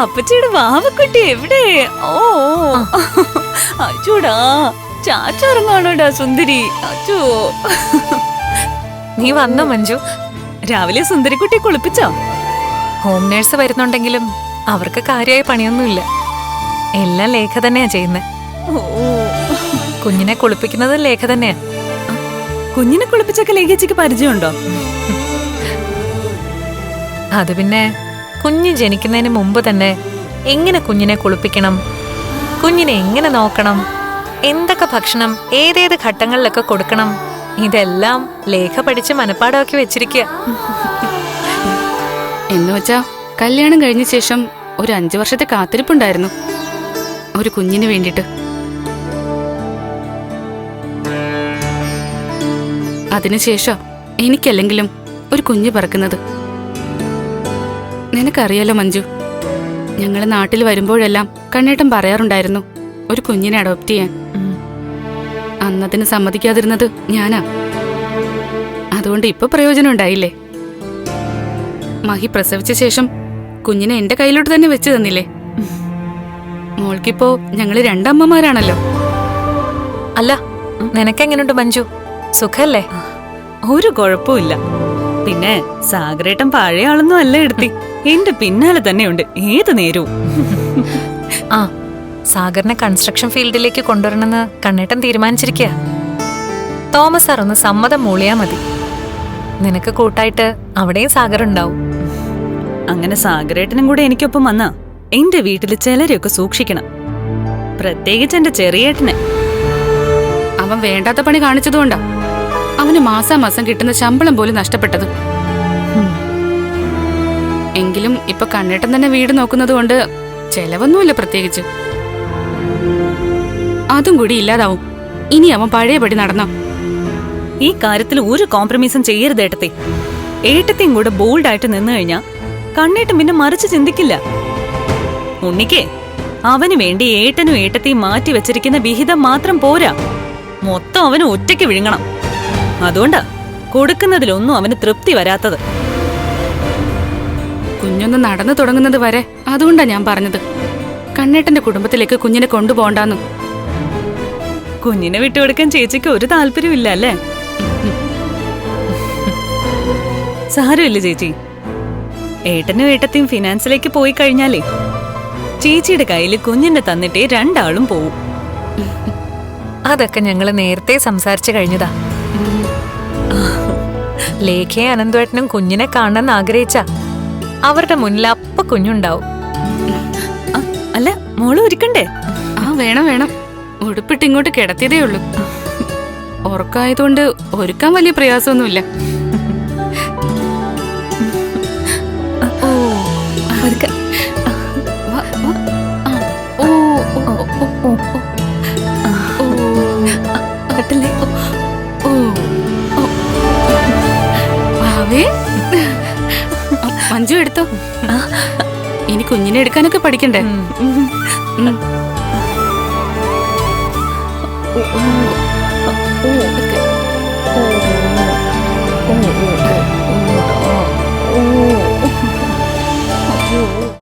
അപ്പച്ചിയുടെ വാവക്കുട്ടി എവിടെ? ഓ അച്ചൂടാ, ചാച്ചിറങ്ങാണോടാ സുന്ദരി. അച്ചോ, നീ വന്നോ മഞ്ജു? രാവിലെ സുന്ദരിക്കുട്ടി കുളിപ്പിച്ചോ? ഹോം നേഴ്സ് വരുന്നുണ്ടെങ്കിലും അവർക്ക് കാര്യമായ പണിയൊന്നുമില്ല. എല്ലാം ലേഖ തന്നെയാ ചെയ്യുന്നത്. കുഞ്ഞിനെ കുളിപ്പിക്കുന്നത് ലേഖ തന്നെയാ. കുഞ്ഞിനെ കുളിപ്പിച്ചൊക്കെ ലേഖിച്ചിക്ക് പരിചയമുണ്ടോ? അത് പിന്നെ കുഞ്ഞ് ജനിക്കുന്നതിന് മുമ്പ് തന്നെ എങ്ങനെ കുഞ്ഞിനെ കുളിപ്പിക്കണം, കുഞ്ഞിനെ എങ്ങനെ നോക്കണം, എന്തൊക്കെ ഭക്ഷണം ഏതേത് ഘട്ടങ്ങളിലൊക്കെ കൊടുക്കണം, ഇതെല്ലാം ലേഖ പഠിച്ച് മനപ്പാടമാക്കി വെച്ചിരിക്കുക. എന്നുവെച്ചാ കല്യാണം കഴിഞ്ഞ ശേഷം ഒരു 5 വർഷത്തെ കാത്തിരിപ്പുണ്ടായിരുന്നു ഒരു കുഞ്ഞിന് വേണ്ടിട്ട്. അതിനുശേഷം എനിക്കല്ലെങ്കിലും ഒരു കുഞ്ഞ് പറക്കുന്നത്. നിനക്കറിയാലോ മഞ്ജു, ഞങ്ങള് നാട്ടിൽ വരുമ്പോഴെല്ലാം കണ്ണേട്ടൻ പറയാറുണ്ടായിരുന്നു ഒരു കുഞ്ഞിനെ അഡോപ്റ്റ് ചെയ്യാൻ. അന്നതിന് സമ്മതിക്കാതിരുന്നത് ഞാനാ. അതുകൊണ്ട് ഇപ്പൊ പ്രയോജനം ഉണ്ടായില്ലേ. മഹി പ്രസവിച്ച ശേഷം കുഞ്ഞിനെ എന്റെ കയ്യിലോട്ട് തന്നെ വെച്ച് തന്നില്ലേ. മോൾക്കിപ്പോ ഞങ്ങള് 2 അമ്മമാരാണല്ലോ. അല്ല, നിനക്കെങ്ങനെയുണ്ട് മഞ്ജു? സുഖല്ലേ? ഒരു കുഴപ്പമില്ല. പിന്നെ സാഗരേട്ടൻ പഴയ ആളൊന്നും അല്ല എടുത്തി, എന്റെ പിന്നാലെ തന്നെയുണ്ട് ഏത് നേരവും. ആ, സാഗറിനെ കൺസ്ട്രക്ഷൻ ഫീൽഡിലേക്ക് കൊണ്ടുവരണമെന്ന് കണ്ണേട്ടൻ തീരുമാനിച്ചിരിക്കുക. തോമസ് സാർ ഒന്ന് സമ്മതം മൂളിയാ മതി. നിനക്ക് കൂട്ടായിട്ട് അവിടെയും സാഗർ ഉണ്ടാവും. അങ്ങനെ സാഗരേട്ടനും കൂടെ എനിക്കൊപ്പം വന്നാ എന്റെ വീട്ടില് ചിലരെയൊക്കെ സൂക്ഷിക്കണം, പ്രത്യേകിച്ച് എന്റെ ചെറിയേട്ടനെ. അവൻ വേണ്ടാത്ത പണി കാണിച്ചതുകൊണ്ടാ അവന് മാസാമാസം കിട്ടുന്ന ശമ്പളം പോലും നഷ്ടപ്പെട്ടത്. എങ്കിലും ഇപ്പൊ കണ്ണേട്ടൻ തന്നെ വീട് നോക്കുന്നത് കൊണ്ട് ചെലവൊന്നുമില്ല പ്രത്യേകിച്ച്. അതും കൂടി ഇല്ലാതാവും ഇനി അവൻ പഴയപടി നടന്നോ. ഈ കാര്യത്തിൽ ഒരു കോംപ്രമൈസും ചെയ്യരുത് ഏട്ടത്തെ. ഏട്ടത്തെയും കൂടെ ബോൾഡായിട്ട് നിന്നു കഴിഞ്ഞാ കണ്ണേട്ടൻ പിന്നെ മറിച്ച് ചിന്തിക്കില്ല. ഉണ്ണിക്കേ, അവന് വേണ്ടി ഏട്ടനും ഏട്ടത്തെയും മാറ്റി വെച്ചിരിക്കുന്ന വിഹിതം മാത്രം പോരാ, മൊത്തം അവന് ഒറ്റയ്ക്ക് വിഴുങ്ങണം. അതുകൊണ്ടാ കൊടുക്കുന്നതിലൊന്നും അവന് തൃപ്തി വരാത്തത്. കുഞ്ഞൊന്ന് നടന്നു തുടങ്ങുന്നത് വരെ അതുകൊണ്ടാ ഞാൻ പറഞ്ഞത് കണ്ണേട്ടന്റെ കുടുംബത്തിലേക്ക് കുഞ്ഞിനെ കൊണ്ടുപോകണ്ടെന്ന്. കുഞ്ഞിനെ വിട്ടുകൊടുക്കാൻ ചേച്ചിക്ക് ഒരു താല്പര്യമില്ല അല്ലേ? സാരമില്ല ചേച്ചി, ഏട്ടനും ഏട്ടത്തെയും ഫിനാൻസിലേക്ക് പോയി കഴിഞ്ഞാലേ ചേച്ചിയുടെ കയ്യിൽ കുഞ്ഞിനെ തന്നിട്ടേ 2 ആളും പോവും. അതൊക്കെ ഞങ്ങള് നേരത്തെ സംസാരിച്ചു കഴിഞ്ഞതാ. ലേഖയും അനന്തേട്ടനും കുഞ്ഞിനെ കാണണമെന്ന് ആഗ്രഹിച്ച അവരുടെ മുന്നിൽ അപ്പ കുഞ്ഞുണ്ടാവും. അല്ല, മോള് ഒരുക്കണ്ടേ? ആ വേണം വേണം, ഉടുപ്പിട്ട് ഇങ്ങോട്ട് കിടത്തിയതേ ഉള്ളൂ. ഉറക്കായതുകൊണ്ട് ഒരുക്കാൻ വലിയ പ്രയാസമൊന്നുമില്ല. മഞ്ജു എടുത്തോ, ഇനി കുഞ്ഞിനെ എടുക്കാനൊക്കെ പഠിക്കണ്ടേ.